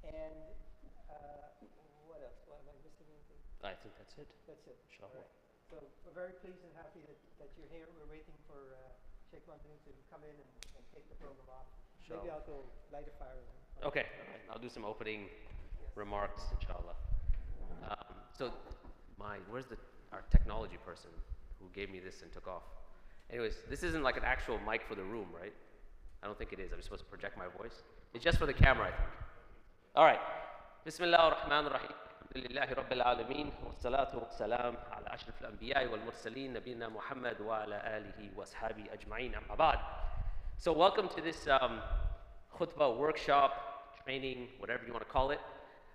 And what else? Am I missing anything? I think that's it. That's it. Inshallah. All right. So we're very pleased and happy that you're here. We're waiting for Sheikh Mohammed to come in and take the program off. Inshallah. Maybe I'll go light a fire then. Okay, all right. I'll do some opening remarks, inshallah. So, where's our technology person who gave me this and took off? Anyways, this isn't like an actual mic for the room, right? I don't think it is. I'm supposed to project my voice. It's just for the camera, I think. All right. Bismillah ar-Rahman ar-Rahim. Alhamdulillahi Rabbil Alameen. Wassalatu wassalam ala ashraf al-anbiya'i wal mursaleen nabiyina Muhammad wa ala alihi wa ashabi ajma'in amma ba'd. So welcome to this khutbah workshop, training, whatever you want to call it.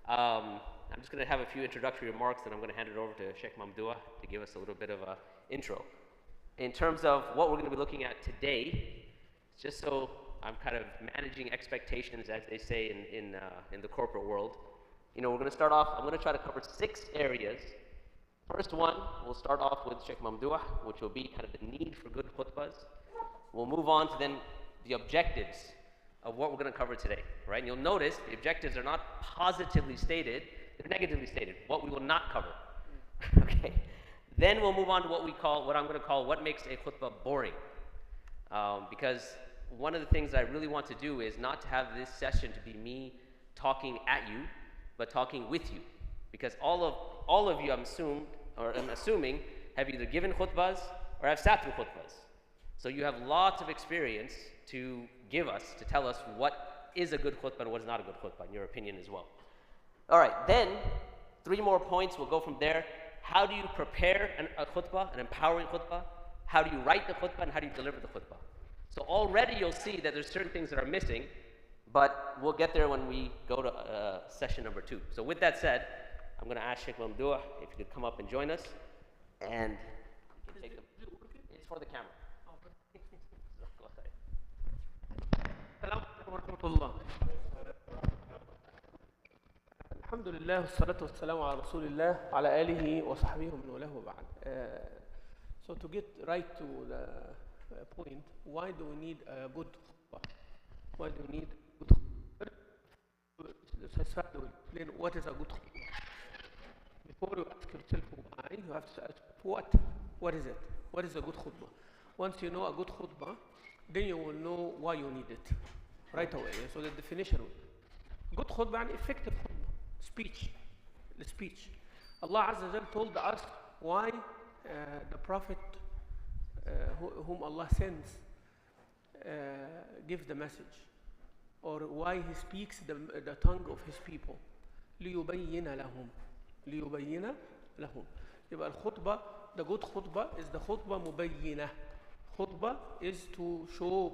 I'm just going to have a few introductory remarks, and I'm going to hand it over to Sheikh Mamdouh to give us a little bit of an intro. In terms of what we're going to be looking at today, just so I'm kind of managing expectations, as they say in the corporate world. You know, we're going to start off, I'm going to try to cover 6 areas. First one, we'll start off with Sheikh Mamdouh, which will be kind of the need for good khutbahs. We'll move on to then the objectives of what we're going to cover today, right? And you'll notice the objectives are not positively stated, they're negatively stated, what we will not cover. Okay. Then we'll move on to what I'm going to call what makes a khutbah boring. Because one of the things I really want to do is not to have this session to be me talking at you, but talking with you. Because all of you, I'm assuming, have either given khutbahs or have sat through khutbahs. So you have lots of experience to give us, to tell us what is a good khutbah and what is not a good khutbah, in your opinion as well. All right, then 3 more points, we'll go from there. How do you prepare a khutbah, an empowering khutbah? How do you write the khutbah, and how do you deliver the khutbah? So already you'll see that there's certain things that are missing, but we'll get there when we go to session number 2. So with that said, I'm going to ask Sheikh Mamdouh if you could come up and join us, and you can take them. It's for the camera. السلام عليكم ورحمة الله. الحمد لله والصلاة والسلام على رسول الله وعلى آله وصحبه ومن والاه وبعد. So to get right to the point, why do we need a good khutbah? Why do we need a good khutbah? Let's start to explain what is a good khutbah. Before you ask yourself why, you have to ask what is it? What is a good khutbah? Once you know a good khutbah, then you will know why you need it right away. So the definition, good khutbah and effective khutbah, the speech. Allah Azza wa Jal told us why the Prophet whom Allah sends gives the message, or why he speaks the tongue of his people. لِيُبَيِّنَ لَهُمْ. يبقى الخطبة, the good khutbah is the khutbah مبينة. Khutbah is to show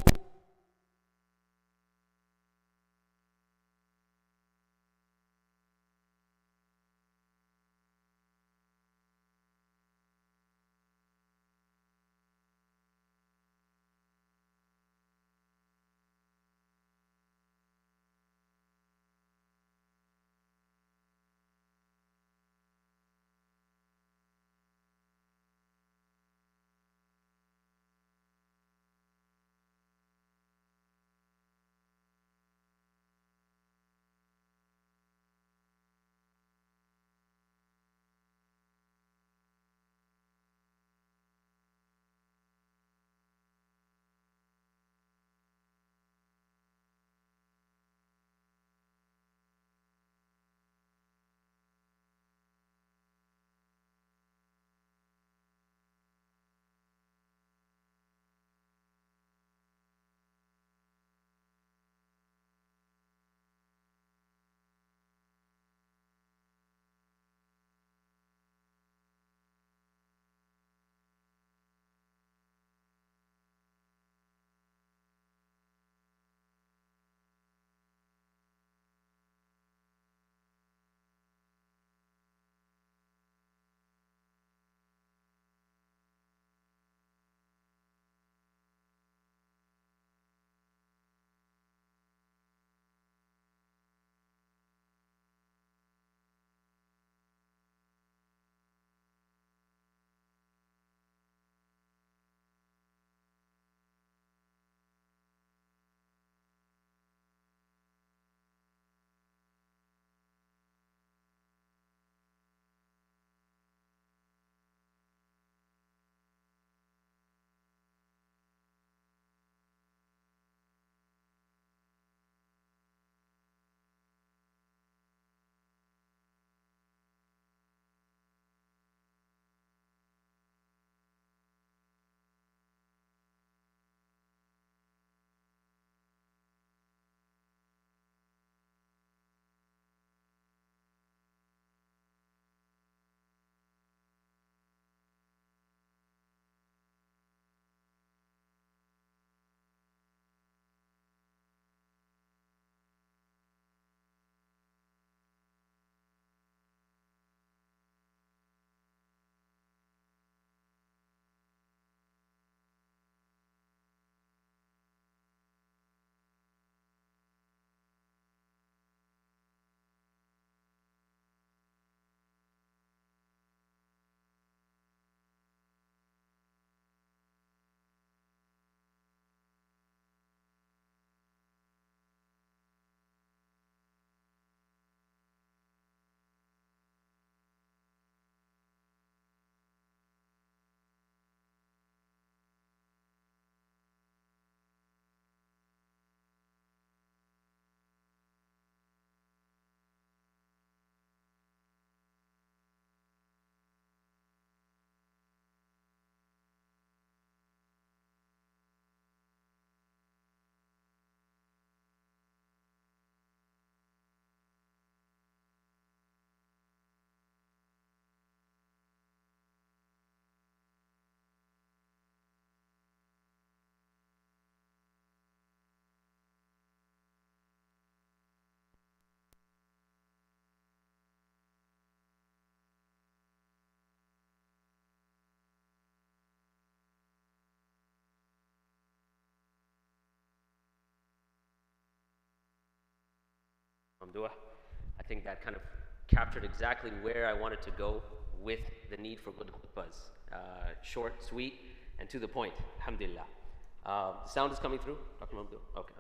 Mamdouh. I think that kind of captured exactly where I wanted to go with the need for good khutbahs. Short, sweet, and to the point. Alhamdulillah. The sound is coming through? Dr. Mamdouh? Okay.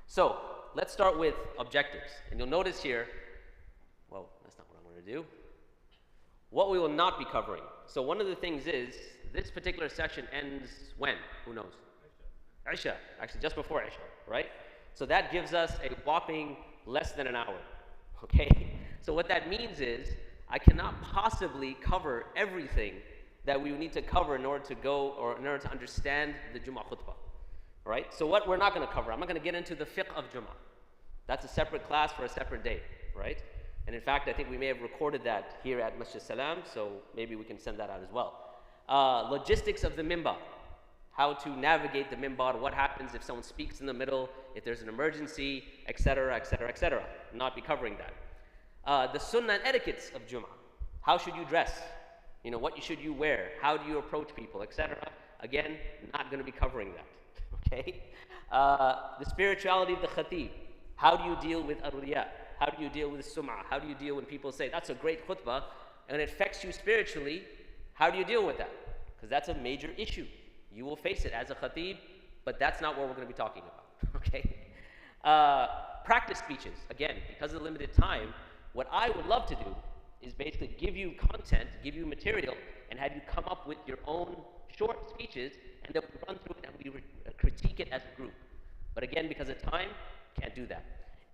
So, let's start with objectives. And you'll notice here, well, that's not what I'm going to do. What we will not be covering. So one of the things is, this particular session ends when? Who knows? Isha. Actually, just before Isha, right? So that gives us a whopping less than an hour, okay? So what that means is, I cannot possibly cover everything that we need to cover in order to go, or in order to understand the Jummah khutbah, right? So what we're not going to cover, I'm not going to get into the fiqh of Jummah. That's a separate class for a separate day, right? And in fact, I think we may have recorded that here at Masjid Salam, so maybe we can send that out as well. Logistics of the mimbar, how to navigate the mimbar, what happens if someone speaks in the middle, if there's an emergency, etc., etc., etc. Not be covering that. The sunnah and etiquettes of Jummah. How should you dress? You know, what should you wear? How do you approach people, etc.? Again, not going to be covering that, okay? The spirituality of the khatib. How do you deal with ar-riya? How do you deal with sum'ah? How do you deal when people say, that's a great khutbah, and it affects you spiritually? How do you deal with that? Because that's a major issue. You will face it as a khatib, but that's not what we're going to be talking about, okay? Practice speeches. Again, because of the limited time, what I would love to do is basically give you content, give you material, and have you come up with your own short speeches, and then we run through it and we critique it as a group. But again, because of time, can't do that.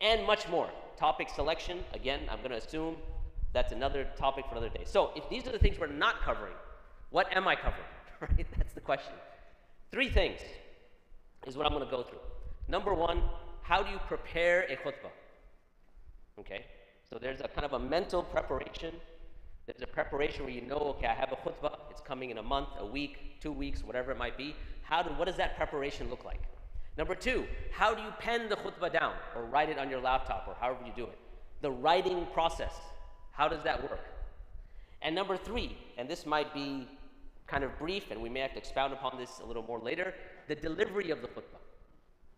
And much more. Topic selection, again, I'm going to assume that's another topic for another day. So if these are the things we're not covering, what am I covering? Right? That's the question. 3 things is what I'm going to go through. Number 1, how do you prepare a khutbah? Okay? So there's a kind of a mental preparation. There's a preparation where you know, okay, I have a khutbah, it's coming in a month, a week, 2 weeks, whatever it might be. What does that preparation look like? Number 2, how do you pen the khutbah down or write it on your laptop or however you do it? The writing process, how does that work? And number 3, and this might be kind of brief and we may have to expound upon this a little more later, the delivery of the khutbah,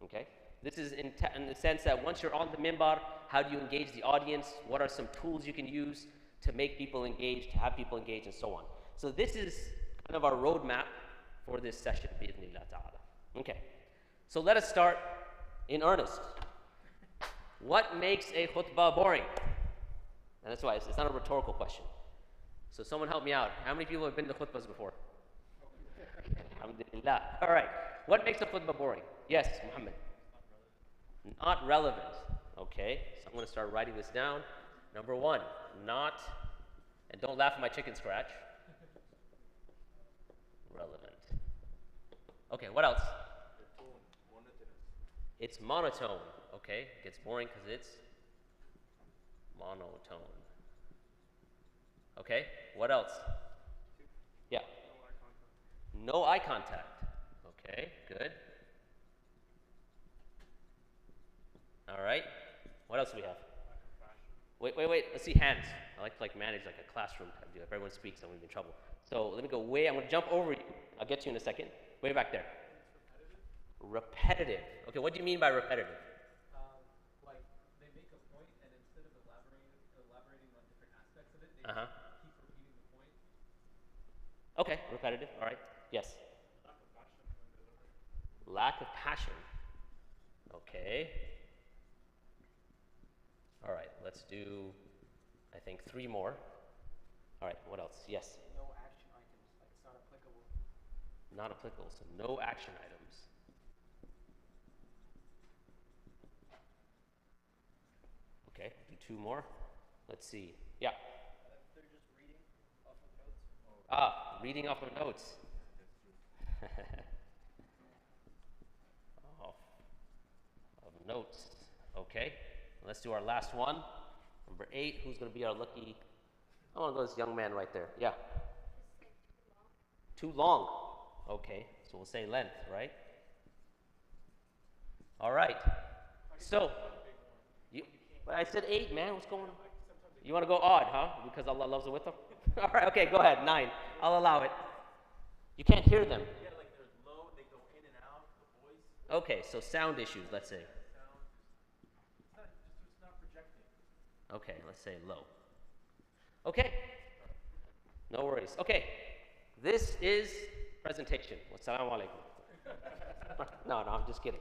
okay? This is in the sense that once you're on the mimbar, how do you engage the audience? What are some tools you can use to make people engage, to have people engage, and so on. So this is kind of our roadmap for this session, bi'idhnillah ta'ala. Okay. So let us start in earnest. What makes a khutbah boring? And that's why it's not a rhetorical question. So someone help me out. How many people have been to khutbahs before? Alhamdulillah. All right. What makes a khutbah boring? Yes, Muhammad. Not relevant. Okay. So I'm going to start writing this down. Number 1, not, and don't laugh at my chicken scratch. Relevant. Okay, what else? It's monotone. Okay, it gets boring because it's monotone. Okay, what else? Yeah. No eye contact. Okay, good. All right. What else do we have? Wait. Let's see hands. I like to manage like a classroom type deal. If everyone speaks, I'm going to be in trouble. So let me go way. I'm going to jump over you. I'll get to you in a second. Way back there. Repetitive. Okay, what do you mean by repetitive? Like they make a point, and instead of elaborating on different aspects of it, they keep repeating the point. Okay, repetitive. All right. Yes. Lack of passion. Okay. All right, let's do, I think, 3 more. All right, what else? Yes? No action items, like it's not applicable. Not applicable, so no action items. Okay, do 2 more. Let's see. Yeah. They're just reading off of notes. Reading off of notes. Off of notes. Okay. Let's do our last one. Number 8. Who's going to be our lucky? I want to go to this young man right there. Yeah. Too long. Okay. So we'll say length, right? All right. So, but I said 8, man. What's going on? You want to go odd, huh? Because Allah loves it with them? All right. Okay. Go ahead. 9. I'll allow it. You can't hear them. Yeah, like they're low, they go in and out, the voice. Okay. So sound issues, let's say. It's not projecting. Okay, let's say low. Okay, no worries. Okay, this is presentation. Wassalamu alaikum. No, I'm just kidding.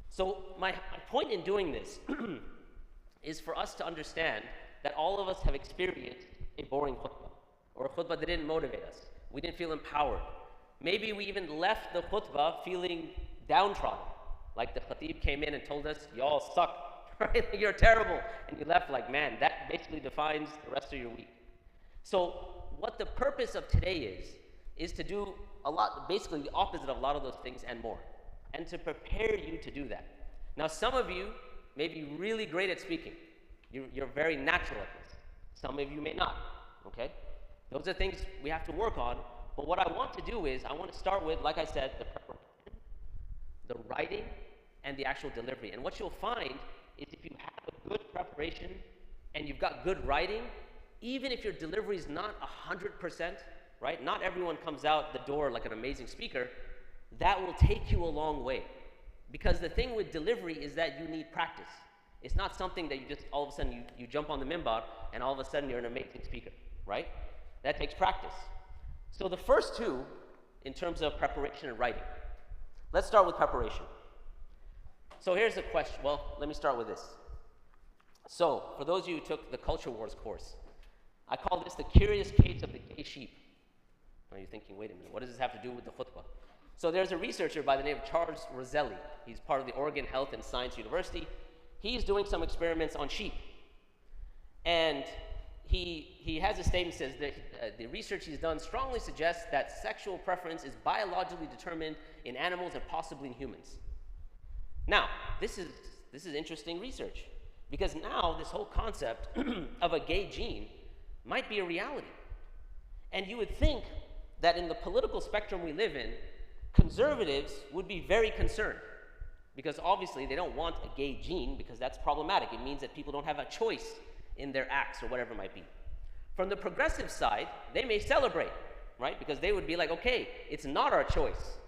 So my point in doing this is for us to understand that all of us have experienced a boring khutbah, or a khutbah that didn't motivate us. We didn't feel empowered. Maybe we even left the khutbah feeling downtrodden, like the khatib came in and told us, y'all suck, right? You're terrible. And you left like, man, that basically defines the rest of your week. So what the purpose of today is to do a lot, basically the opposite of a lot of those things and more, and to prepare you to do that. Now, some of you may be really great at speaking. You're very natural at this. Some of you may not, okay? Those are things we have to work on. But what I want to do is, I want to start with, like I said, the preparation, the writing, and the actual delivery. And what you'll find is if you have a good preparation and you've got good writing, even if your delivery is not 100%, right? Not everyone comes out the door like an amazing speaker. That will take you a long way. Because the thing with delivery is that you need practice. It's not something that you just, all of a sudden, you jump on the minbar and all of a sudden you're an amazing speaker, right? That takes practice. So the first two, in terms of preparation and writing. Let's start with preparation. So here's a question. Well, let me start with this. So, for those of you who took the Culture Wars course, I call this the curious case of the gay sheep. Now you're thinking, wait a minute, what does this have to do with the khutbah? So there's a researcher by the name of Charles Roselli. He's part of the Oregon Health and Science University. He's doing some experiments on sheep. And he has a statement that says that the research he's done strongly suggests that sexual preference is biologically determined in animals and possibly in humans. Now, this is interesting research, because now this whole concept of a gay gene might be a reality. And you would think that in the political spectrum we live in, conservatives would be very concerned, because obviously they don't want a gay gene, because that's problematic. It means that people don't have a choice in their acts or whatever it might be. From the progressive side, they may celebrate, right? Because they would be like, okay, it's not our choice.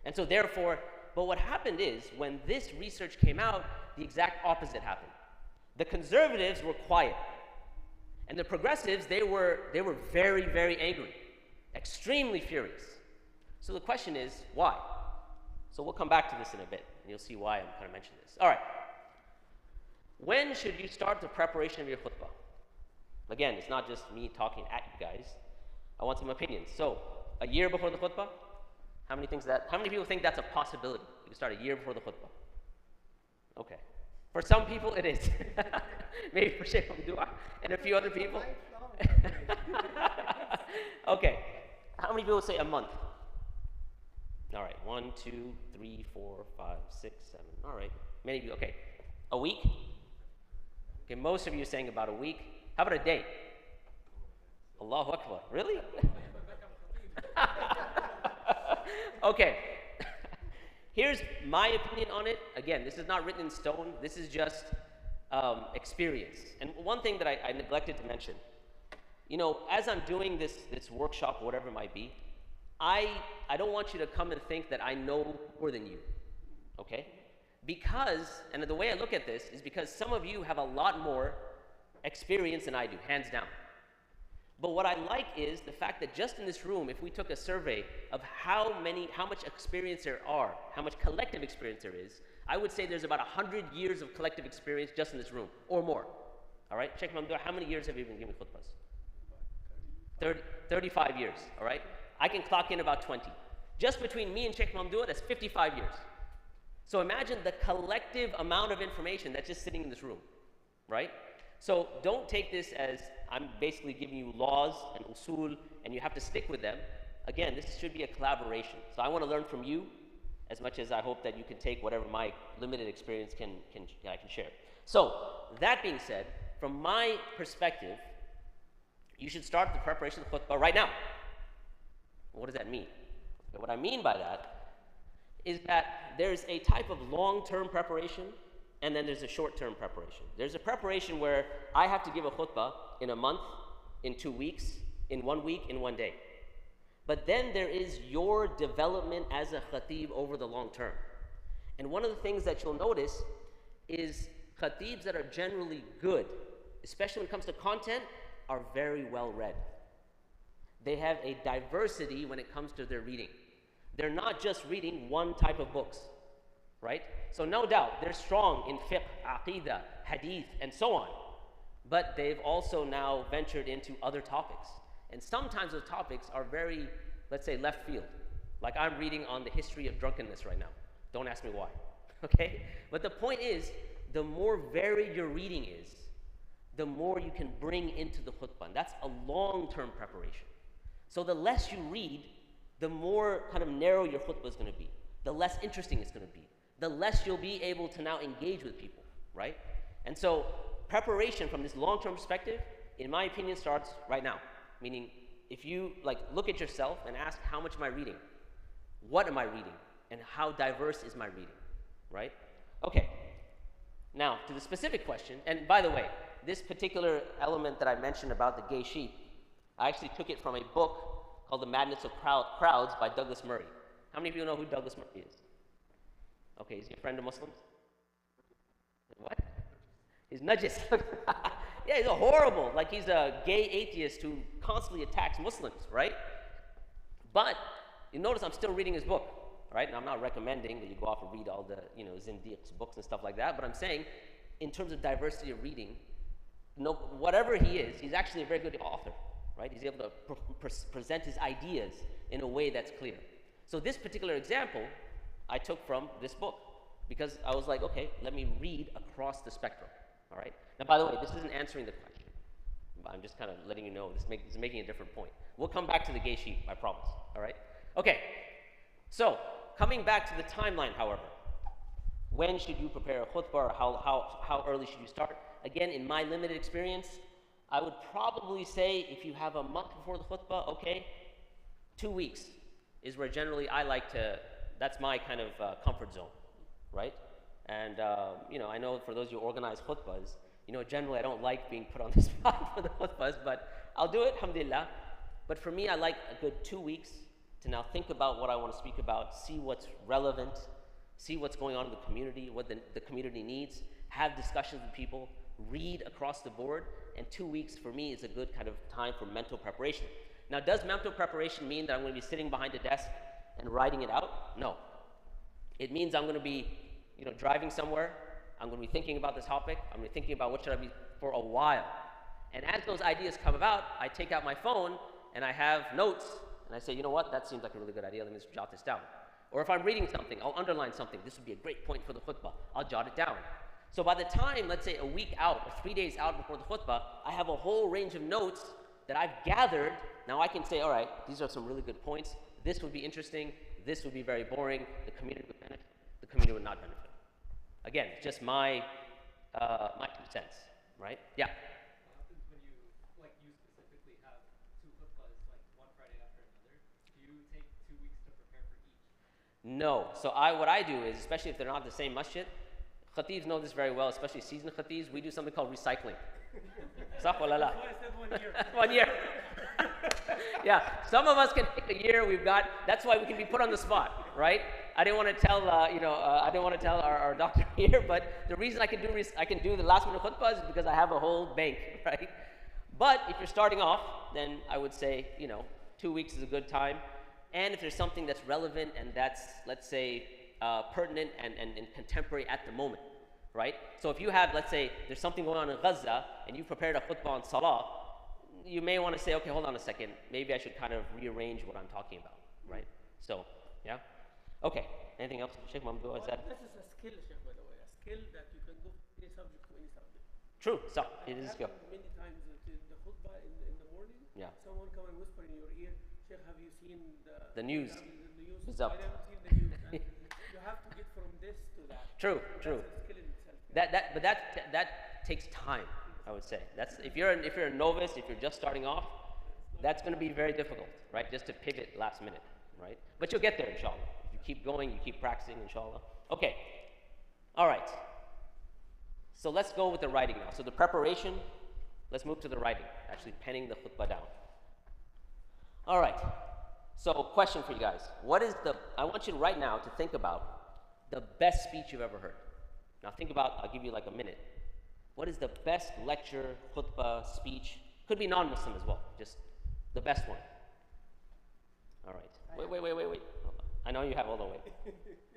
And so therefore, but what happened is, when this research came out, the exact opposite happened. The conservatives were quiet. And the progressives, they were very, very angry, extremely furious. So the question is, why? So we'll come back to this in a bit, and you'll see why I'm kind of mentioning this. All right. When should you start the preparation of your khutbah? Again, it's not just me talking at you guys. I want some opinions. So, a year before the khutbah? How many people think that's a possibility? You can start a year before the khutbah. Okay. For some people, it is. Maybe for Sheikh Hamdua and a few other people. Okay. How many people say a month? All right. 1, 2, 3, 4, 5, 6, 7. All right. Many of you. Okay. A week? Okay, most of you are saying about a week. How about a day? Allahu Akbar. Really? Okay. Here's my opinion on it. Again, this is not written in stone. This is just experience. And one thing that I neglected to mention, you know, as I'm doing this workshop, whatever it might be, I don't want you to come and think that I know more than you, okay? Because, and the way I look at this is because some of you have a lot more experience than I do, hands down. But what I like is the fact that just in this room, if we took a survey of how much experience there are, how much collective experience there is, I would say there's about 100 years of collective experience just in this room, or more. All right? Sheikh Mamdouh, how many years have you been giving khutbahs? 35 years, all right? I can clock in about 20. Just between me and Sheikh Mamdouh, that's 55 years. So imagine the collective amount of information that's just sitting in this room, right? So don't take this as I'm basically giving you laws and usul and you have to stick with them. Again, this should be a collaboration. So I want to learn from you as much as I hope that you can take whatever my limited experience I can share. So that being said, from my perspective, you should start the preparation of the khutbah right now. What does that mean? Okay, what I mean by that is that there's a type of long-term preparation and then there's a short-term preparation. There's a preparation where I have to give a khutbah in a month, in 2 weeks, in 1 week, in 1 day. But then there is your development as a khatib over the long term. And one of the things that you'll notice is khatibs that are generally good especially when it comes to content, are very well read. They have a diversity when it comes to their reading. They're not just reading one type of books, right? So no doubt, they're strong in fiqh, aqidah, hadith, and so on. But they've also now ventured into other topics. And sometimes those topics are very, let's say, left field. Like I'm reading on the history of drunkenness right now. Don't ask me why, okay? But the point is, the more varied your reading is, the more you can bring into the khutbah. And that's a long-term preparation. So the less you read, the more kind of narrow your khutbah is going to be. The less interesting it's going to be. The less you'll be able to now engage with people, right? And so preparation from this long-term perspective, in my opinion, starts right now. Meaning, if you look at yourself and ask, how much am I reading? What am I reading? And how diverse is my reading, right? Okay. Now, to the specific question, and by the way, this particular element that I mentioned about the gay sheep, I actually took it from a book called The Madness of Crowds by Douglas Murray. How many of you know who Douglas Murray is? Okay, is he a friend of Muslims? What? He's najis. Yeah, he's a horrible, he's a gay atheist who constantly attacks Muslims, right? But you notice I'm still reading his book, right? And I'm not recommending that you go off and read all the, Zindiq's books and stuff like that, but I'm saying, in terms of diversity of reading, whatever he is, he's actually a very good author, right? He's able to present his ideas in a way that's clear. So this particular example, I took from this book, because I was like, okay, let me read across the spectrum, all right? Now, by the way, this isn't answering the question. I'm just kind of letting you know this is making a different point. We'll come back to the gay sheep, I promise, all right? Okay, so coming back to the timeline, however, when should you prepare a khutbah, or how early should you start? Again, in my limited experience, I would probably say if you have a month before the khutbah, okay, 2 weeks is where generally I like to, that's my kind of comfort zone, right? And, I know for those of you who organize khutbahs, generally I don't like being put on the spot for the khutbahs, but I'll do it, alhamdulillah. But for me, I like a good 2 weeks to now think about what I want to speak about, see what's relevant, see what's going on in the community, what the community needs, have discussions with people, read across the board, and 2 weeks for me is a good kind of time for mental preparation. Now, does mental preparation mean that I'm going to be sitting behind a desk and writing it out? No. It means I'm going to be, driving somewhere, I'm going to be thinking about this topic, I'm going to be thinking about what should I be for a while. And as those ideas come about, I take out my phone and I have notes, and I say, you know what, that seems like a really good idea, let me just jot this down. Or if I'm reading something, I'll underline something, this would be a great point for the khutbah, I'll jot it down. So by the time, let's say a week out or 3 days out before the khutbah, I have a whole range of notes that I've gathered. Now I can say, all right, these are some really good points, this would be interesting, this would be very boring, the community would benefit, the community would not benefit. Again, just my 2 cents, right? Yeah? What happens when you, you specifically have 2 khutbahs, one Friday after another? Do you take 2 weeks to prepare for each? No. So what I do is, especially if they're not the same masjid, khatibs know this very well, especially seasoned khatibs, we do something called recycling. Sah wala la? That's why I said 1 year. 1 year. Yeah, some of us can take a year. That's why we can be put on the spot, right? I didn't want to tell, I didn't want to tell our doctor here, but the reason I can do the last minute khutbahs is because I have a whole bank, right? But if you're starting off, then I would say, 2 weeks is a good time. And if there's something that's relevant and that's, let's say, pertinent and contemporary at the moment, right? So if you have, let's say, there's something going on in Gaza and you prepared a khutbah on Salah, you may want to say, okay, hold on a second, maybe I should kind of rearrange what I'm talking about, right? So, yeah? Okay, anything else? Sheikh Mamdouh, is that? This is a skill, Sheikh, by the way, a skill that you can go from any subject to any subject. True, so it is a skill. Many times the khutbah in the morning, Yeah. someone come and whisper in your ear, Sheikh, have you seen The news. The news? What's up? I haven't seen the news. And you have to get from this to that. True, true. That's a skill in itself. But that takes time, I would say. That's if you're a novice, if you're just starting off, that's going to be very difficult, right? Just to pivot last minute, right? But you'll get there, inshallah. If you keep going, you keep practicing, inshallah. Okay. All right. So let's go with the writing now. So the preparation, let's move to the writing, actually penning the khutbah down. All right. So question for you guys. I want you right now to think about the best speech you've ever heard. Now think about, I'll give you like a minute. What is the best lecture, khutbah, speech? Could be non-Muslim as well, just the best one. All right. Wait. Hold on. I know you have all the way.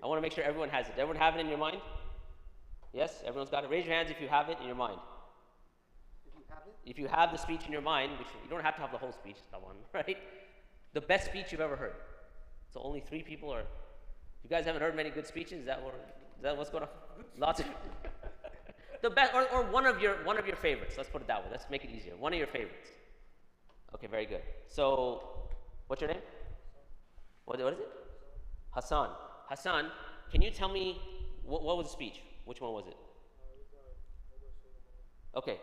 I want to make sure everyone has it. Everyone have it in your mind? Yes? Everyone's got it? Raise your hands if you have it in your mind. If you have it, If you have the speech in your mind, which you don't have to have the whole speech, come on, right? The best speech you've ever heard. So only 3 people are. You guys haven't heard many good speeches? Is that what's going on? Lots of. The best, or one of your favorites. Let's put it that way. Let's make it easier. One of your favorites. Okay, very good. So, what's your name? What is it? Hassan. Hassan, can you tell me what was the speech? Which one was it? Okay.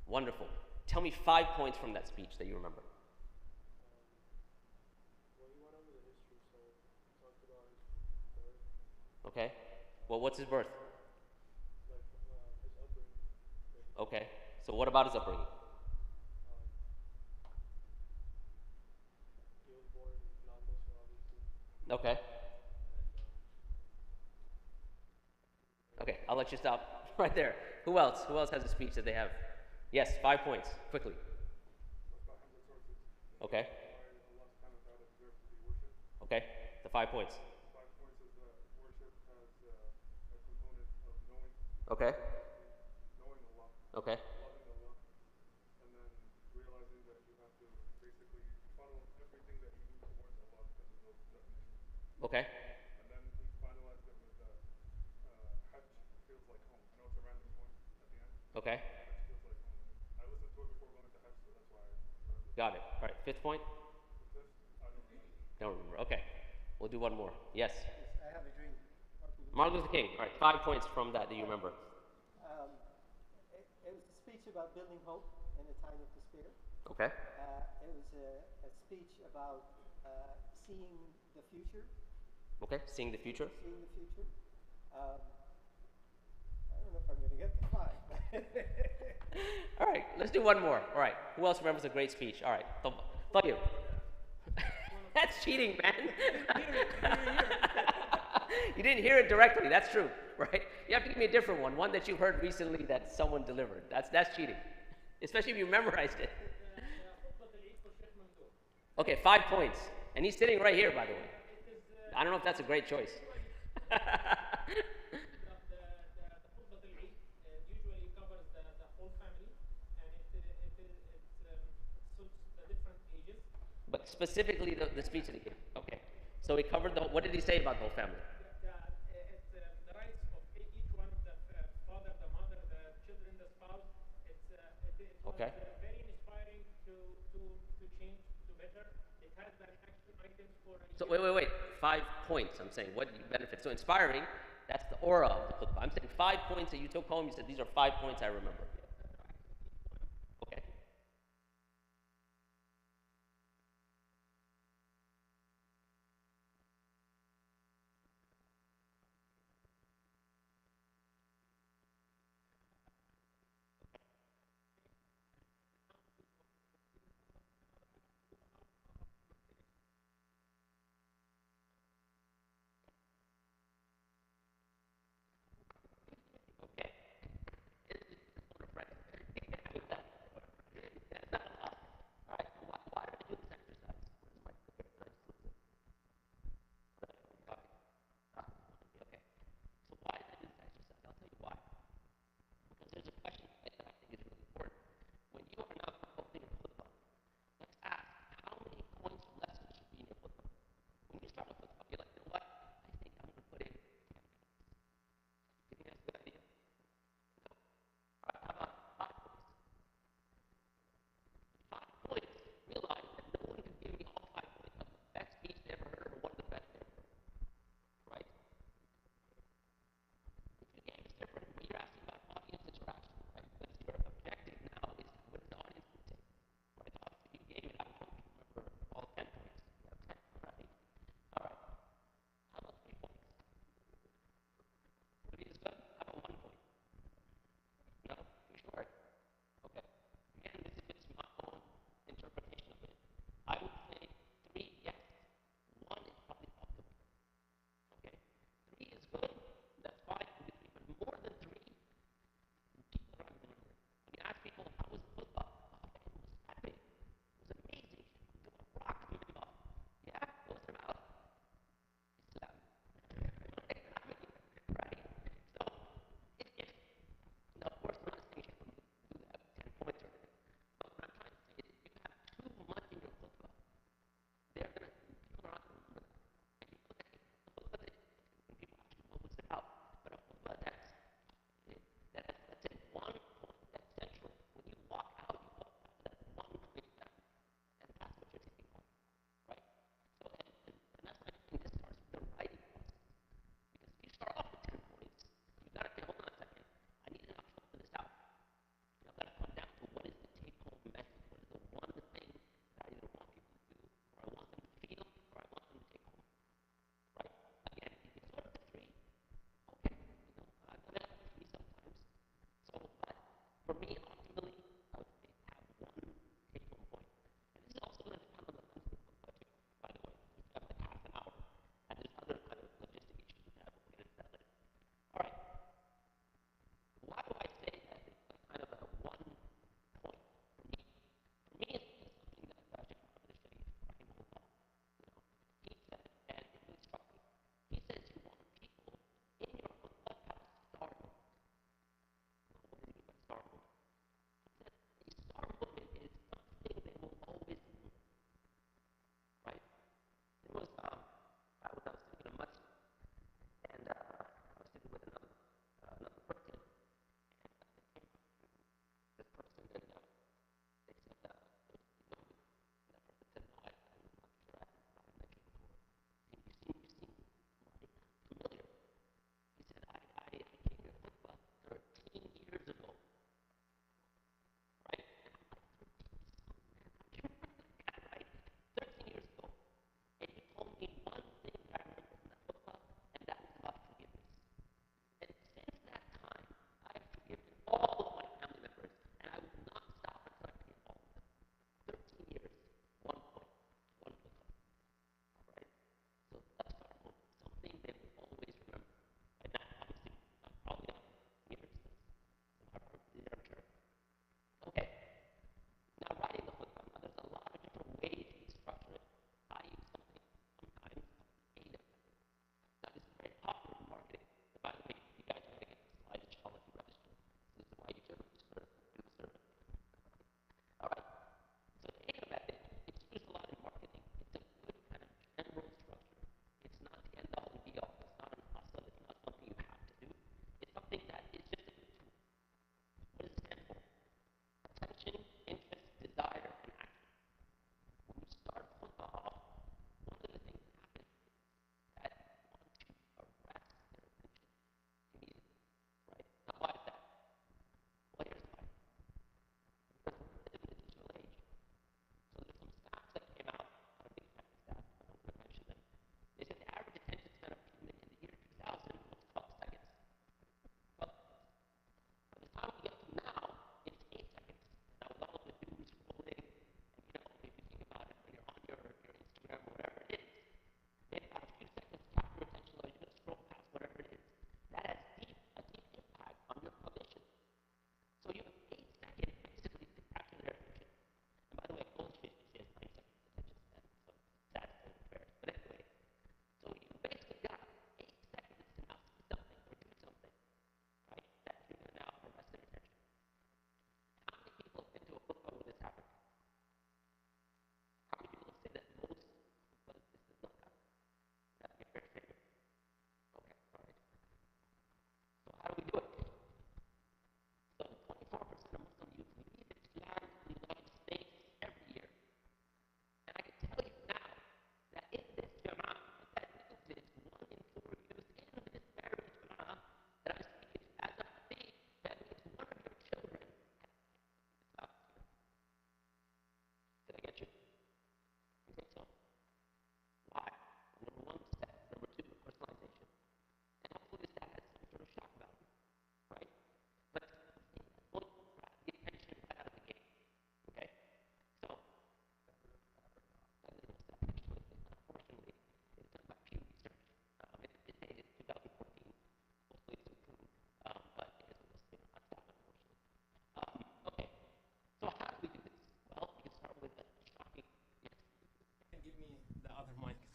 Wonderful. Tell me 5 points from that speech that you remember. Okay. Well, what's his birth? Okay. So what about his upbringing? Okay. Okay, I'll let you stop right there. Who else? Who else has a speech that they have? Yes, 5 points, quickly. Okay. Okay, the 5 points. Okay. Okay. Okay. Okay. Got it. All right, 5th point? Don't remember. Okay. We'll do one more. Yes. I have a dream. Martin Luther King. All right, 5 points from that you remember. It was a speech about building hope in a time of despair. Okay. It was a speech about seeing the future. Okay, seeing the future. Seeing the future. I don't know if I'm going to get the 5. All right, let's do one more. All right, who else remembers a great speech? All right, fuck you. That's cheating, man. You didn't hear it directly. That's true, right? You have to give me a different one that you heard recently that someone delivered. That's cheating, especially if you memorized it. Okay, 5 points, and he's sitting right here, by the way. I don't know if that's a great choice. Usually covers the whole family, and it suits the different ages. But specifically the speech that he gave. Okay, so he covered the. What did he say about the whole family? The rights of each one, the father, the mother, the children, the spouse. It was Okay. very inspiring to change to better. It has an action items for. So wait. 5 points. I'm saying what benefits. So inspiring. That's the aura of the khutbah. I'm saying 5 points that you took home. You said these are 5 points I remember. Okay. Okay.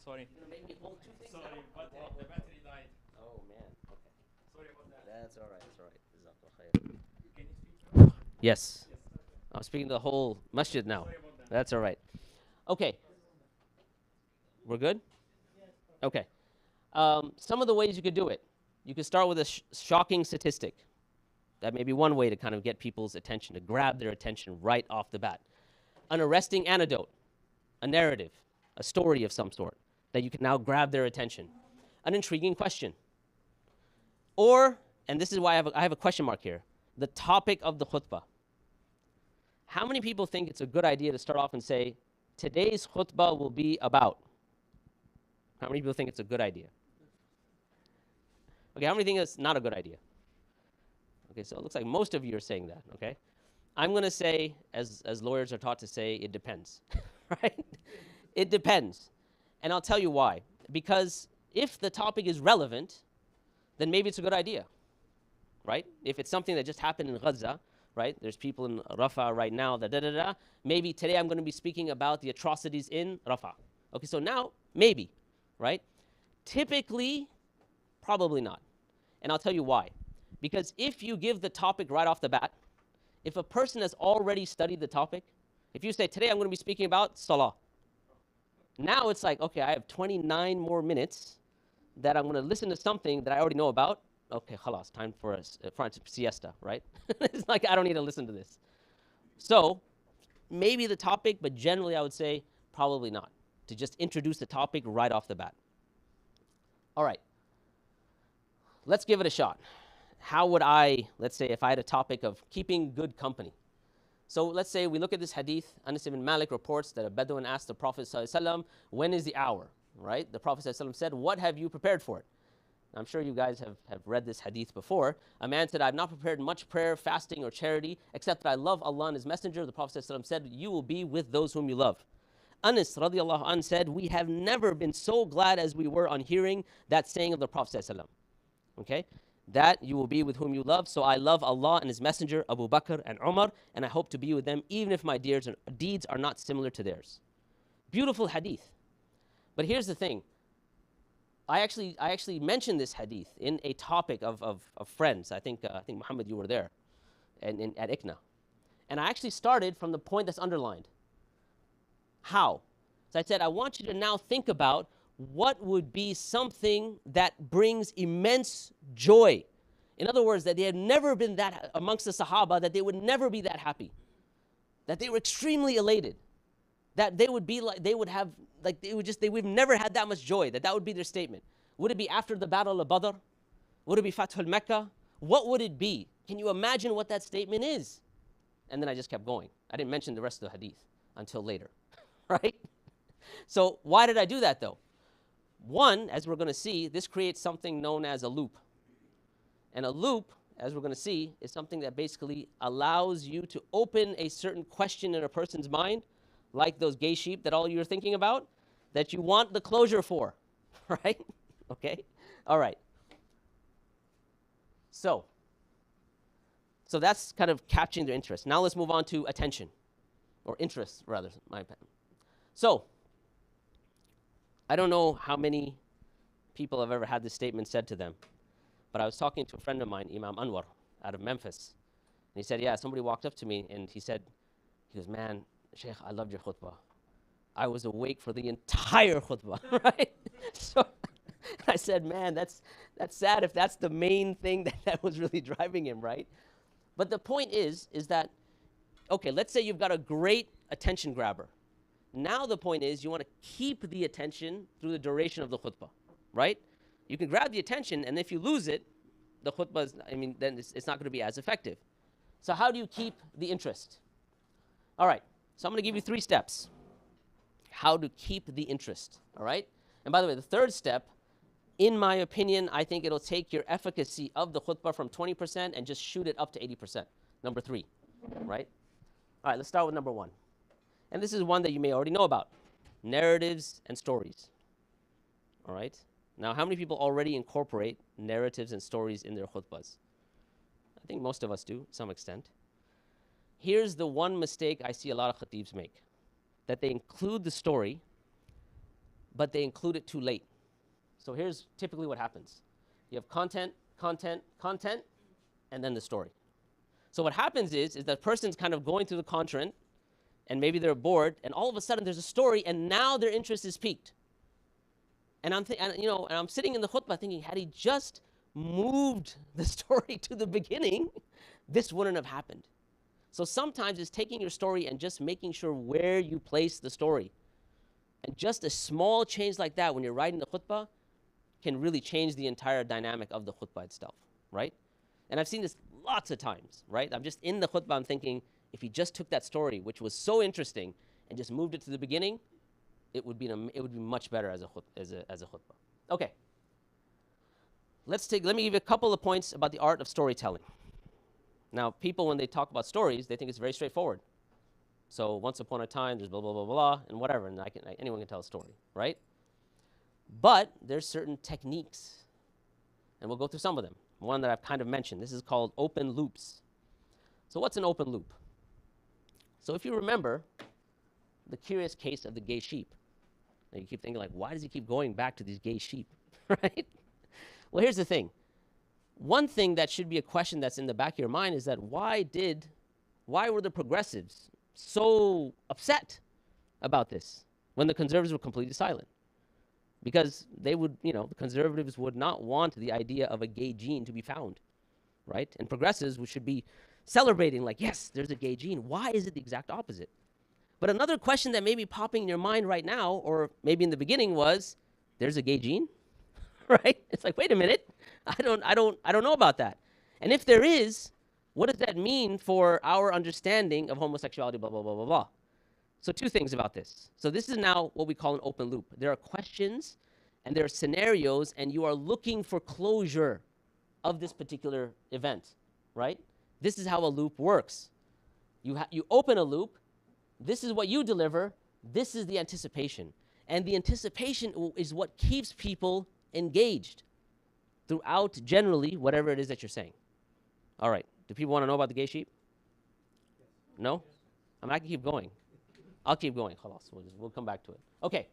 Sorry. You're gonna make me hold two things. Sorry, now? the battery died. Oh man. Okay. Sorry about that. That's all right. That's all right. Jazakallah khair. Can you speak now? Yes. Yes. I'm speaking to the whole masjid now. Sorry about that. That's all right. Okay. We're good? Okay. Some of the ways you could do it. You could start with a shocking statistic. That may be one way to kind of get people's attention, to grab their attention right off the bat. An arresting anecdote, a narrative, a story of some sort that you can now grab their attention. An intriguing question. Or, and this is why I have a question mark here, the topic of the khutbah. How many people think it's a good idea to start off and say, today's khutbah will be about? How many people think it's a good idea? Okay, how many think it's not a good idea? Okay, so it looks like most of you are saying that, okay? I'm going to say, as lawyers are taught to say, it depends, right? It depends. And I'll tell you why. Because if the topic is relevant, then maybe it's a good idea, right? If it's something that just happened in Gaza, right? There's people in Rafah right now, maybe today I'm going to be speaking about the atrocities in Rafah. Okay, so now, maybe, right? Typically, probably not. And I'll tell you why. Because if you give the topic right off the bat, if a person has already studied the topic, if you say, today I'm going to be speaking about Salah, now it's like, okay, I have 29 more minutes that I'm going to listen to something that I already know about. Okay, khalas, time for a siesta, right? It's like, I don't need to listen to this. So, maybe the topic, but generally I would say probably not, to just introduce the topic right off the bat. All right, let's give it a shot. How would I, let's say, if I had a topic of keeping good company. So let's say we look at this hadith. Anas ibn Malik reports that a Bedouin asked the Prophet ﷺ, when is the hour, right? The Prophet ﷺ said, what have you prepared for it? I'm sure you guys have read this hadith before. A man said, I have not prepared much prayer, fasting, or charity, except that I love Allah and His Messenger. The Prophet ﷺ said, you will be with those whom you love. Anas radiallahu anh said, we have never been so glad as we were on hearing that saying of the Prophet ﷺ. Okay? That you will be with whom you love. So I love Allah and His Messenger, Abu Bakr and Umar, and I hope to be with them even if my deeds are not similar to theirs. Beautiful hadith. But here's the thing. I actually mentioned this hadith in a topic of friends. I think Muhammad, you were there, and at ICNA. And I actually started from the point that's underlined. How? So I said, I want you to now think about what would be something that brings immense joy. In other words, that they had never been that, amongst the Sahaba, that they would never be that happy. That they were extremely elated. That they would be like, they would never had that much joy, that would be their statement. Would it be after the Battle of Badr? Would it be Fath al-Mecca? What would it be? Can you imagine what that statement is? And then I just kept going. I didn't mention the rest of the hadith until later, right? So why did I do that though? One, as we're going to see, this creates something known as a loop. And a loop, as we're going to see, is something that basically allows you to open a certain question in a person's mind, like those gay sheep that all you're thinking about, that you want the closure for, right? Okay? All right. So that's kind of capturing their interest. Now let's move on to attention, or interest, rather, my opinion. So, I don't know how many people have ever had this statement said to them, but I was talking to a friend of mine, Imam Anwar, out of Memphis, and he said, yeah, somebody walked up to me, and he goes, man, Sheikh, I loved your khutbah. I was awake for the entire khutbah, right? So I said, man, that's sad if that's the main thing that was really driving him, right? But the point is that, okay, let's say you've got a great attention grabber. Now the point is you want to keep the attention through the duration of the khutbah, right? You can grab the attention, and if you lose it, the khutbah then it's not going to be as effective. So how do you keep the interest? All right, so I'm going to give you 3 steps. How to keep the interest, all right? And by the way, the third step, in my opinion, I think it'll take your efficacy of the khutbah from 20% and just shoot it up to 80%. Number 3, right? All right, let's start with number 1. And this is one that you may already know about. Narratives and stories. All right? Now, how many people already incorporate narratives and stories in their khutbahs? I think most of us do, to some extent. Here's the one mistake I see a lot of khatibs make. That they include the story, but they include it too late. So here's typically what happens. You have content, content, content, and then the story. So what happens is that person's kind of going through the content, and maybe they're bored, and all of a sudden there's a story, and now their interest is piqued. And I'm sitting in the khutbah thinking, had he just moved the story to the beginning, this wouldn't have happened. So sometimes it's taking your story and just making sure where you place the story. And just a small change like that when you're writing the khutbah can really change the entire dynamic of the khutbah itself, right? And I've seen this lots of times, right? I'm just in the khutbah, I'm thinking, if he just took that story, which was so interesting, and just moved it to the beginning, it would be much better as a khutbah. Okay. Let me give you a couple of points about the art of storytelling. Now, people, when they talk about stories, they think it's very straightforward. So once upon a time, there's blah, blah, blah, blah, and whatever, and anyone can tell a story, right? But there's certain techniques, and we'll go through some of them. One that I've kind of mentioned. This is called open loops. So what's an open loop? So if you remember the curious case of the gay sheep, and you keep thinking, like, why does he keep going back to these gay sheep, right? Well, here's the thing. One thing that should be a question that's in the back of your mind is that why were the progressives so upset about this when the conservatives were completely silent? Because they would, the conservatives would not want the idea of a gay gene to be found, right? And progressives should be celebrating, like, yes, there's a gay gene. Why is it the exact opposite? But another question that may be popping in your mind right now, or maybe in the beginning, was, there's a gay gene, right? It's like, wait a minute, I don't know about that. And if there is, what does that mean for our understanding of homosexuality, blah, blah, blah, blah, blah. So two things about this. So this is now what we call an open loop. There are questions and there are scenarios, and you are looking for closure of this particular event, right? This is how a loop works. You open a loop. This is what you deliver. This is the anticipation. And the anticipation is what keeps people engaged throughout, generally, whatever it is that you're saying. All right. Do people want to know about the gay sheep? No? I can keep going. I'll keep going. Khalas. We'll come back to it. Okay.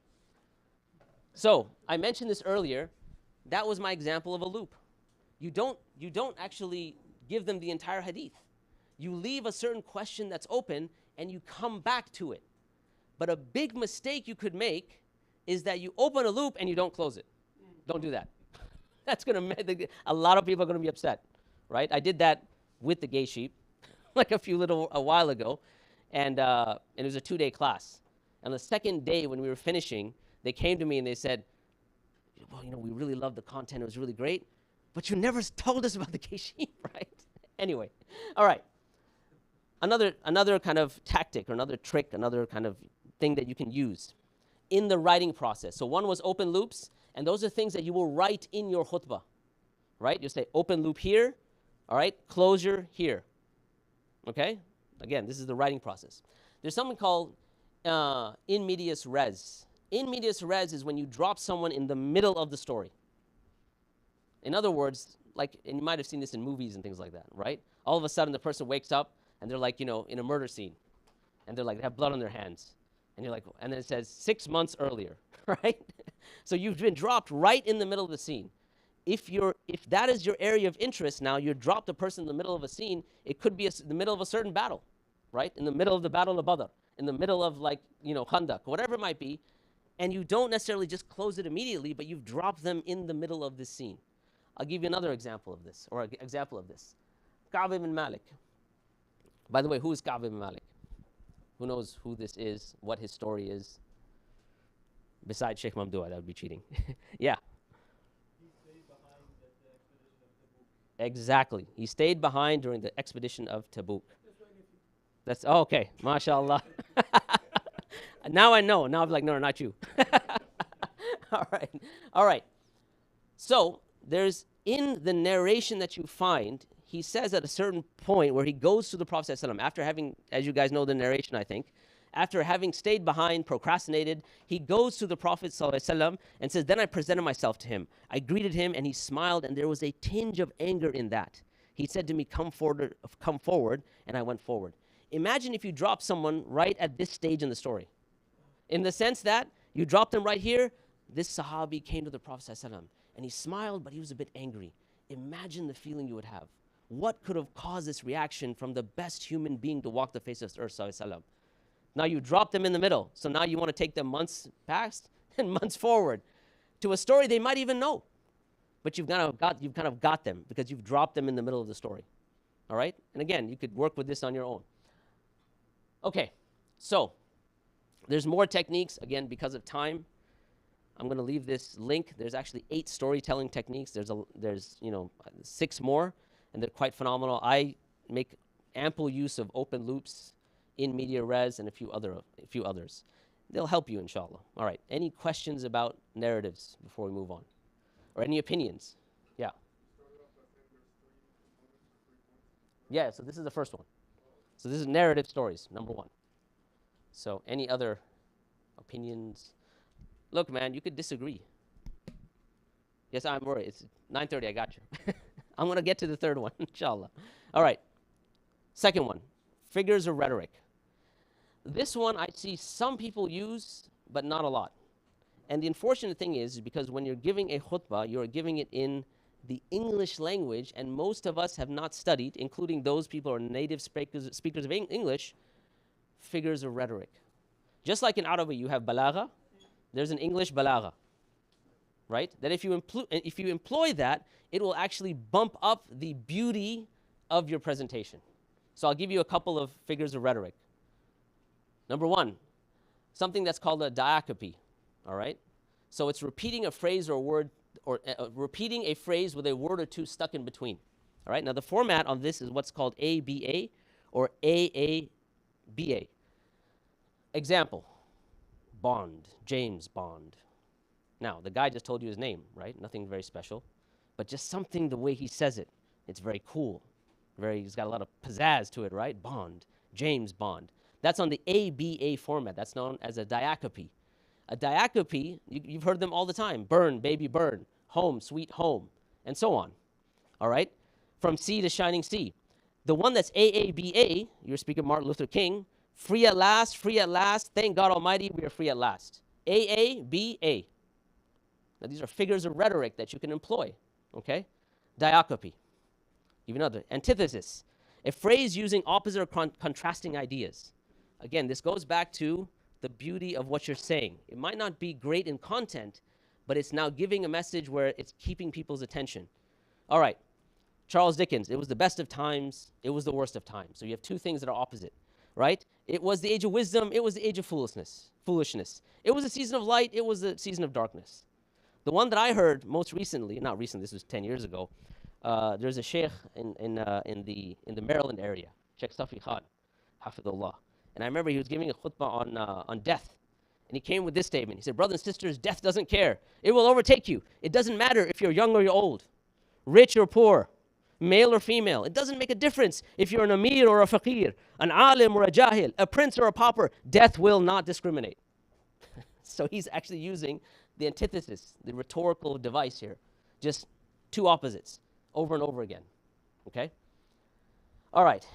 So I mentioned this earlier. That was my example of a loop. You don't actually give them the entire hadith. You leave a certain question that's open and you come back to it. But a big mistake you could make is that you open a loop and you don't close it. Don't do that. That's going to make a lot of people are going to be upset, right? I did that with the gay sheep like a while ago, and it was a 2-day class. And the second day when we were finishing, they came to me and they said, well, we really loved the content. It was really great, but you never told us about the gay sheep, right? Anyway, all right. Another kind of tactic or another trick, another kind of thing that you can use in the writing process. So one was open loops, and those are things that you will write in your khutbah, right? You say open loop here, all right, closure here, okay? Again, this is the writing process. There's something called in medias res. In medias res is when you drop someone in the middle of the story. In other words, and you might have seen this in movies and things like that, right? All of a sudden, the person wakes up, and they're like, in a murder scene, and they're like, they have blood on their hands, and you're like, and then it says 6 months earlier, right? So you've been dropped right in the middle of the scene. If that is your area of interest, now you drop the person in the middle of a scene. It could be the middle of a certain battle, right? In the middle of the Battle of Badr, in the middle of Khandaq, whatever it might be, and you don't necessarily just close it immediately, but you've dropped them in the middle of this scene. I'll give you another example of this, or an example of this. Ka'b ibn Malik. By the way, who is Ka'b ibn Malik? Who knows who this is, what his story is? Besides Sheikh Mamdouh, that would be cheating. Yeah. He stayed behind at the expedition of Tabuk. Exactly. He stayed behind during the expedition of Tabuk. That's okay. MashaAllah. Now I know. Now I'm like, no, not you. All right. So there's in the narration that you find, he says at a certain point where he goes to the Prophet ﷺ, after having, as you guys know the narration, I think, after having stayed behind, procrastinated, he goes to the Prophet ﷺ and says, then I presented myself to him. I greeted him and he smiled, and there was a tinge of anger in that. He said to me, come forward, and I went forward. Imagine if you drop someone right at this stage in the story. In the sense that you drop them right here, this Sahabi came to the Prophet ﷺ and he smiled, but he was a bit angry. Imagine the feeling you would have. What could have caused this reaction from the best human being to walk the face of the earth, ﷺ? Now you drop them in the middle. So now you want to take them months past and months forward to a story they might even know. But you've kind of got them because you've dropped them in the middle of the story. All right? And again, you could work with this on your own. Okay, so there's more techniques. Again, because of time, I'm going to leave this link. There's actually 8 storytelling techniques. There's 6 more, and they're quite phenomenal. I make ample use of open loops, in media res, and a few others. They'll help you, inshallah. All right. Any questions about narratives before we move on, or any opinions? Yeah. Yeah. So this is the first one. So this is narrative stories, number 1. So any other opinions? Look, man, you could disagree. Yes, I'm worried. It's 9:30. I got you. I'm going to get to the third one, inshallah. All right. Second one, figures of rhetoric. This one I see some people use, but not a lot. And the unfortunate thing is because when you're giving a khutbah, you're giving it in the English language, and most of us have not studied, including those people who are native speakers of English, figures of rhetoric. Just like in Arabic, you have balagha, there's an English balagha, right? That if you employ that, it will actually bump up the beauty of your presentation. So I'll give you a couple of figures of rhetoric. Number 1, something that's called a diacope, all right? So it's repeating a phrase or a word, or repeating a phrase with a word or two stuck in between, all right? Now the format on this is what's called ABA or AABA. Example, Bond, James Bond. Now, the guy just told you his name, right? Nothing very special, but just something the way he says it. It's very cool. He's got a lot of pizzazz to it, right? Bond, James Bond. That's on the ABA format. That's known as a diacope. A diacope, you've heard them all the time. Burn, baby, burn. Home, sweet home, and so on. All right? From sea to shining sea. The one that's AABA, you're speaking Martin Luther King, free at last, thank God Almighty, we are free at last. AABA. Now, these are figures of rhetoric that you can employ, okay? Diacope. Even another. Antithesis. A phrase using opposite or contrasting ideas. Again, this goes back to the beauty of what you're saying. It might not be great in content, but it's now giving a message where it's keeping people's attention. All right. Charles Dickens, it was the best of times, it was the worst of times. So you have 2 things that are opposite, right? It was the age of wisdom, it was the age of foolishness. It was a season of light, it was the season of darkness. The one that I heard most recently, not recently, this was 10 years ago, there's a sheikh in the Maryland area, Sheikh Safi Khan, Hafidullah. And I remember he was giving a khutbah on death. And he came with this statement. He said, brothers and sisters, death doesn't care. It will overtake you. It doesn't matter if you're young or you're old, rich or poor, male or female. It doesn't make a difference if you're an amir or a faqir, an alim or a jahil, a prince or a pauper. Death will not discriminate. So he's actually using the antithesis, the rhetorical device here. Just 2 opposites over and over again. Okay? All right.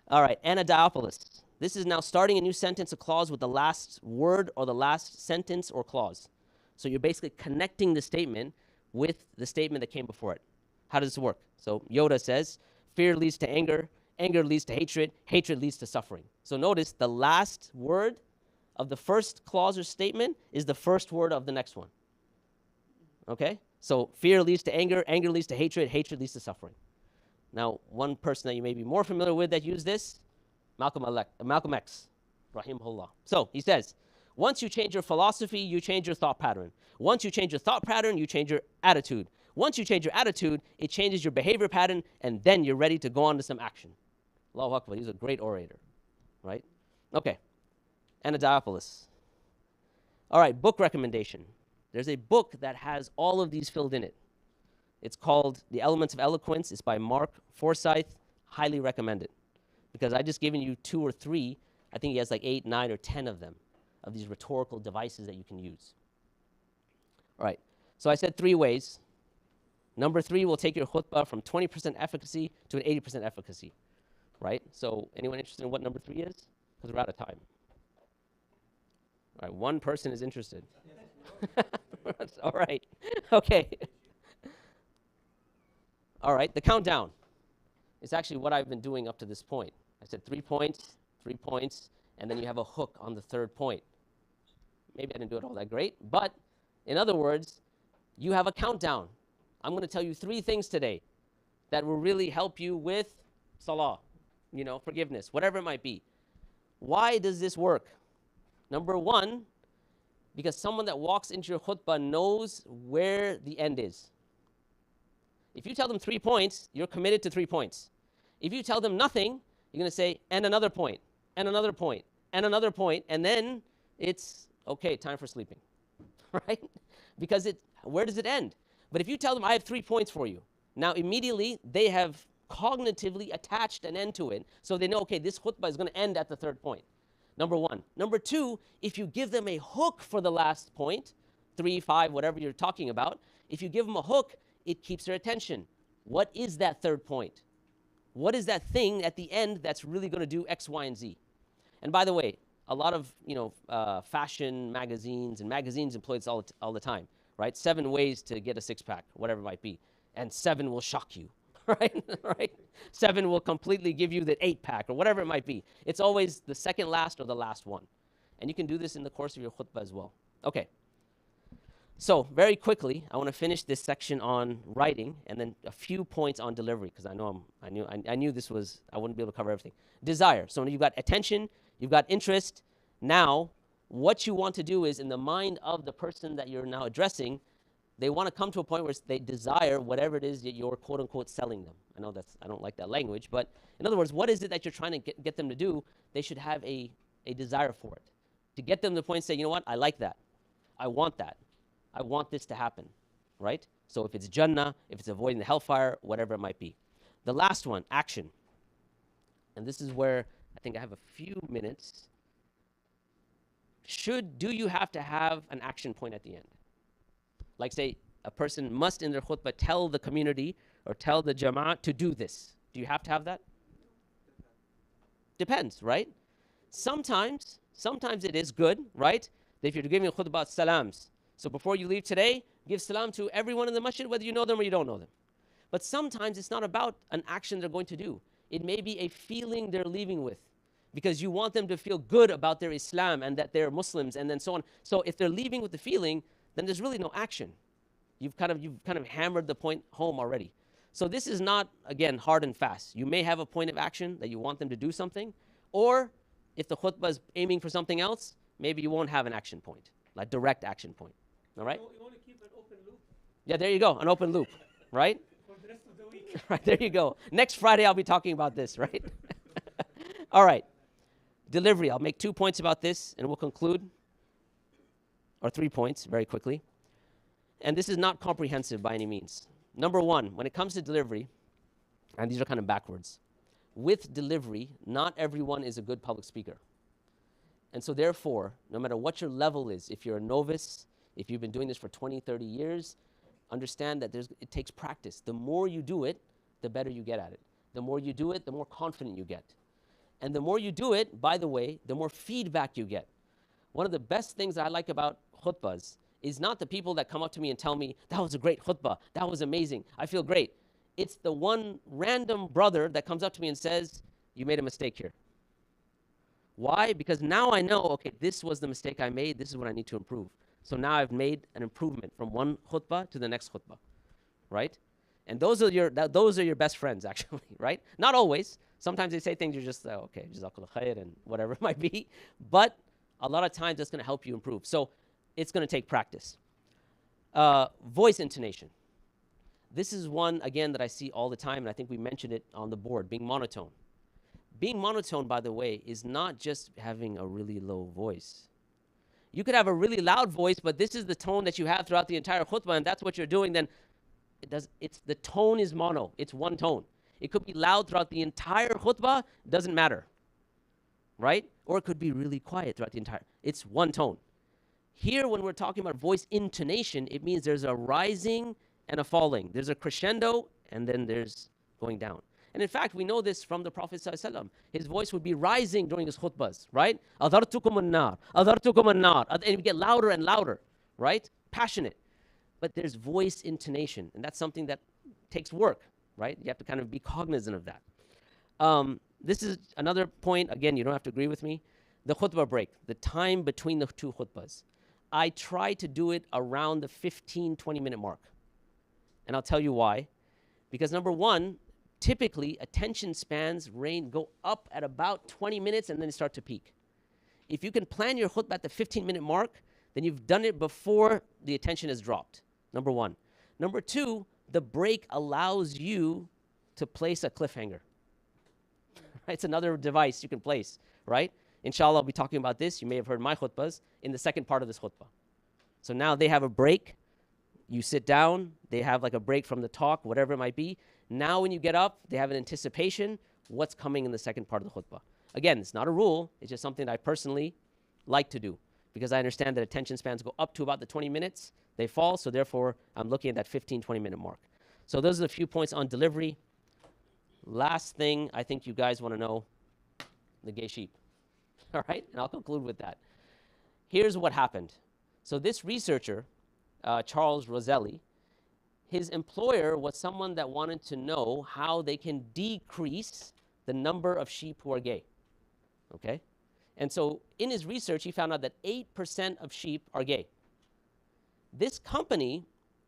All right, Anadiopolis. This is now starting a new sentence, a clause with the last word or the last sentence or clause. So you're basically connecting the statement with the statement that came before it. How does this work? So Yoda says, fear leads to anger, anger leads to hatred, hatred leads to suffering. So notice the last word of the first clause or statement is the first word of the next one. Okay? So fear leads to anger, anger leads to hatred, hatred leads to suffering. Now, one person that you may be more familiar with that used this, Malcolm X, rahimahullah. So he says, once you change your philosophy, you change your thought pattern. Once you change your thought pattern, you change your attitude. Once you change your attitude, it changes your behavior pattern, and then you're ready to go on to some action. Allahu Akbar, he's a great orator, right? Okay, Anadiopolis. All right, book recommendation. There's a book that has all of these filled in it. It's called The Elements of Eloquence. It's by Mark Forsyth. Highly recommend it. Because I just given you 2 or 3. I think he has like 8, 9, or 10 of them, of these rhetorical devices that you can use. All right. So I said 3 ways. Number 3 will take your khutbah from 20% efficacy to an 80% efficacy. Right? So anyone interested in what number 3 is? Because we're out of time. All right. One person is interested. Yeah. All right. Okay. All right. The countdown is actually what I've been doing up to this point. I said 3 points, and then you have a hook on the third point. Maybe I didn't do it all that great, but in other words, you have a countdown. I'm going to tell you 3 things today that will really help you with salah, forgiveness, whatever it might be. Why does this work? Number 1, because someone that walks into your khutbah knows where the end is. If you tell them 3 points, you're committed to 3 points. If you tell them nothing, you're going to say, and another point, and another point, and another point, and then it's, okay, time for sleeping, right? Because where does it end? But if you tell them, I have 3 points for you, now immediately they have cognitively attached an end to it, so they know, okay, this khutbah is going to end at the third point. Number 1. Number 2, if you give them a hook for the last point, 3, 5, whatever you're talking about, if you give them a hook, it keeps their attention. What is that third point? What is that thing at the end that's really going to do X, Y, and Z? And by the way, a lot of fashion magazines employ this all the time, right? 7 ways to get a 6-pack, whatever it might be, and 7 will shock you, right? Right? 7 will completely give you the 8-pack or whatever it might be. It's always the second last or the last one, and you can do this in the course of your khutbah as well. Okay. So very quickly, I want to finish this section on writing, and then a few points on delivery, because I knew this was, I wouldn't be able to cover everything. Desire. So you've got attention, you've got interest. Now, what you want to do is, in the mind of the person that you're now addressing, they want to come to a point where they desire whatever it is that you're quote unquote selling them. I don't like that language, but in other words, what is it that you're trying to get them to do? They should have a desire for it. To get them to the point and say, you know what, I like that. I want that. I want this to happen, right? So if it's Jannah, if it's avoiding the hellfire, whatever it might be. The last one, action. And this is where I think I have a few minutes. Do you have to have an action point at the end? Like say, a person must in their khutbah tell the community or tell the jama'ah to do this. Do you have to have that? Depends, right? Sometimes it is good, right? That if you're giving a khutbah, salams. So before you leave today, give salam to everyone in the masjid, whether you know them or you don't know them. But sometimes it's not about an action they're going to do. It may be a feeling they're leaving with, because you want them to feel good about their Islam and that they're Muslims and then so on. So if they're leaving with the feeling, then there's really no action. You've kind of hammered the point home already. So this is not, again, hard and fast. You may have a point of action that you want them to do something, or if the khutbah is aiming for something else, maybe you won't have an action point, like direct action point. All right? You want to keep an open loop Yeah, there you go, an open loop, right? for the rest of the week. Right, there you go. Next Friday, I'll be talking about this, right? All right. Delivery. I'll make 2 points about this, and we'll conclude. Or 3 points, very quickly. And this is not comprehensive by any means. Number 1, when it comes to delivery, and these are kind of backwards, with delivery, not everyone is a good public speaker. And so therefore, no matter what your level is, if you're a novice, if you've been doing this for 20, 30 years, understand that it takes practice. The more you do it, the better you get at it. The more you do it, the more confident you get. And the more you do it, by the way, the more feedback you get. One of the best things that I like about khutbahs is not the people that come up to me and tell me, that was a great khutbah, that was amazing, I feel great. It's the one random brother that comes up to me and says, you made a mistake here. Why? Because now I know, okay, this was the mistake I made, this is what I need to improve. So now I've made an improvement from one khutbah to the next khutbah, right? And those are your best friends, actually, right? Not always. Sometimes they say things you're just, okay, jazakallah khair and whatever it might be. But a lot of times that's going to help you improve. So it's going to take practice. Voice intonation. This is one, again, that I see all the time, and I think we mentioned it on the board, being monotone. Being monotone, by the way, is not just having a really low voice. You could have a really loud voice, but this is the tone that you have throughout the entire khutbah, and that's what you're doing, then the tone is mono. It's one tone. It could be loud throughout the entire khutbah, doesn't matter, right? Or it could be really quiet throughout the entire, it's one tone. Here, when we're talking about voice intonation, it means there's a rising and a falling. There's a crescendo, and then there's going down. And in fact, we know this from the Prophet ﷺ. His voice would be rising during his khutbahs, right? أَذَرْتُكُمُ النَّارِ أَذَرْتُكُمُ النَّارِ. And it would get louder and louder, right? Passionate. But there's voice intonation, and that's something that takes work, right? You have to kind of be cognizant of that. This is another point. Again, you don't have to agree with me. The khutbah break, the time between the two khutbahs. I try to do it around the 15, 20-minute mark. And I'll tell you why. Because number one, typically attention spans go up at about 20 minutes and then they start to peak. If you can plan your khutbah at the 15-minute mark, then you've done it before the attention is dropped, number one. Number two, the break allows you to place a cliffhanger. It's another device you can place, right? Inshallah, I'll be talking about this. You may have heard my khutbahs in the second part of this khutbah. So now they have a break. You sit down. They have like a break from the talk, whatever it might be. Now when you get up, they have an anticipation what's coming in the second part of the khutbah. Again, it's not a rule. It's just something that I personally like to do because I understand that attention spans go up to about the 20 minutes. They fall, so therefore, I'm looking at that 15, 20-minute mark. So those are the few points on delivery. Last thing I think you guys want to know, the gay sheep. All right, and I'll conclude with that. Here's what happened. So this researcher, Charles Roselli, his employer was someone that wanted to know how they can decrease the number of sheep who are gay. Okay? And so in his research, he found out that 8% of sheep are gay. This company,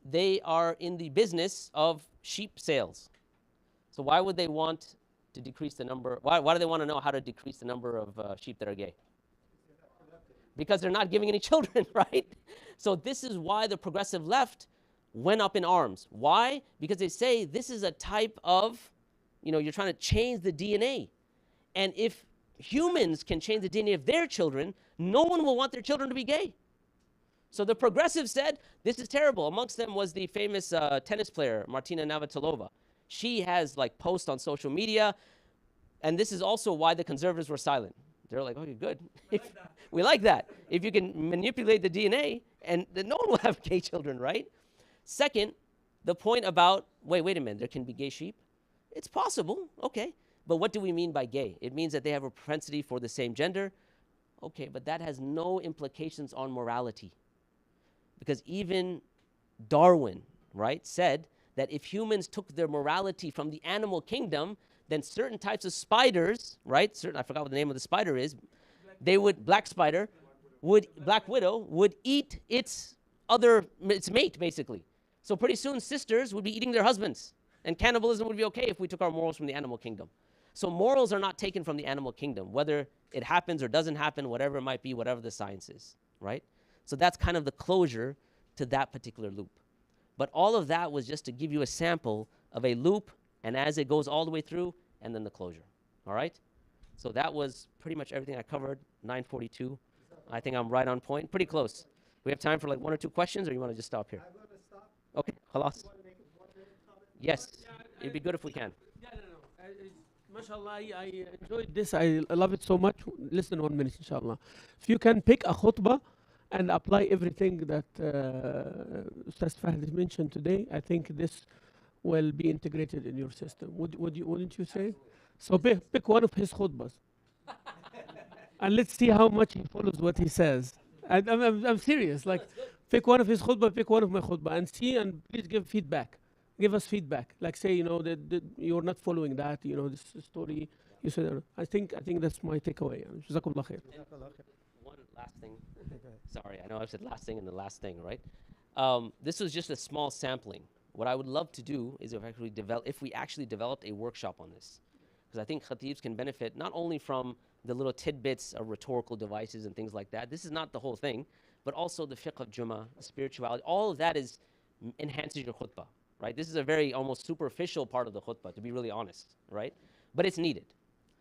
they are in the business of sheep sales. So why would they want to decrease the number? Why do they want to know how to decrease the number of sheep that are gay? Because they're not giving any children, right? So this is why the progressive left went up in arms. Why? Because they say this is a type of, you're trying to change the DNA. And if humans can change the DNA of their children, no one will want their children to be gay. So the progressives said, this is terrible. Amongst them was the famous tennis player, Martina Navratilova. She has like posts on social media. And this is also why the conservatives were silent. They're like, okay, good. We like that. If you can manipulate the DNA, and then no one will have gay children, right? Second, the point about, wait a minute, there can be gay sheep? It's possible, okay. But what do we mean by gay? It means that they have a propensity for the same gender. Okay, but that has no implications on morality. Because even Darwin, right, said that if humans took their morality from the animal kingdom, then certain types of spiders, right, I forgot what the name of the spider is, black widow would eat its mate, basically. So pretty soon sisters would be eating their husbands. And cannibalism would be okay if we took our morals from the animal kingdom. So morals are not taken from the animal kingdom, whether it happens or doesn't happen, whatever it might be, whatever the science is, right? So that's kind of the closure to that particular loop. But all of that was just to give you a sample of a loop, and as it goes all the way through, and then the closure, all right? So that was pretty much everything I covered, 9:42. I think I'm right on point, pretty close. We have time for like one or two questions, or you want to just stop here? I'm going to stop. Okay, khalas. You want to make a 1-minute comment? Yes, it'd be good if we can. MashaAllah, I enjoyed this. I love it so much. Listen 1 minute, inshallah. If you can pick a khutbah and apply everything that Ustaz Fahad mentioned today, I think this will be integrated in your system. Wouldn't you say? So pick one of his khutbahs. And let's see how much he follows what he says. I'm serious. Like, pick one of his khutbah, pick one of my khutbah, and see, and please give feedback. Give us feedback. Like, say, that you're not following that. This story you said. I think that's my takeaway. Jazakumullah khair. One last thing. Sorry, I know I said last thing and the last thing, right? This was just a small sampling. What I would love to do is if we actually developed a workshop on this. Because I think khatibs can benefit not only from the little tidbits of rhetorical devices and things like that. This is not the whole thing, but also the fiqh of Jummah, the spirituality. All of that enhances your khutbah, right? This is a very almost superficial part of the khutbah, to be really honest, right? But it's needed.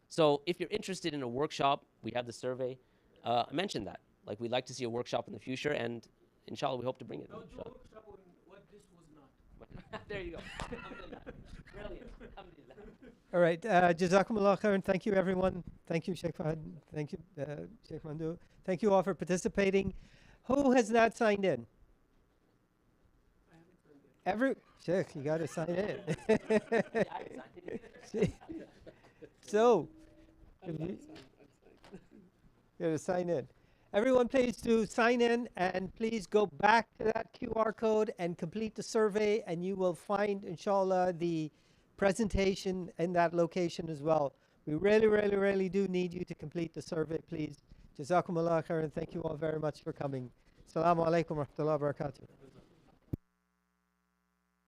So if you're interested in a workshop, we have the survey. Mention that. Like, we'd like to see a workshop in the future, and inshallah, we hope to bring it. What this was not. There you go. Brilliant. All right. Jazakumullah khair, and thank you, everyone. Thank you, Sheikh Fahad. Thank you, Sheikh Mandu. Thank you all for participating. Who has not signed in? Sheikh, you got to sign in. So, you got to sign in. Everyone, please do sign in and please go back to that QR code and complete the survey, and you will find, inshallah, the presentation in that location as well. We really, really, really do need you to complete the survey, please. Jazakumullah khairan. Thank you all very much for coming. Assalamu alaikum wa rahmatullahi wa barakatuh.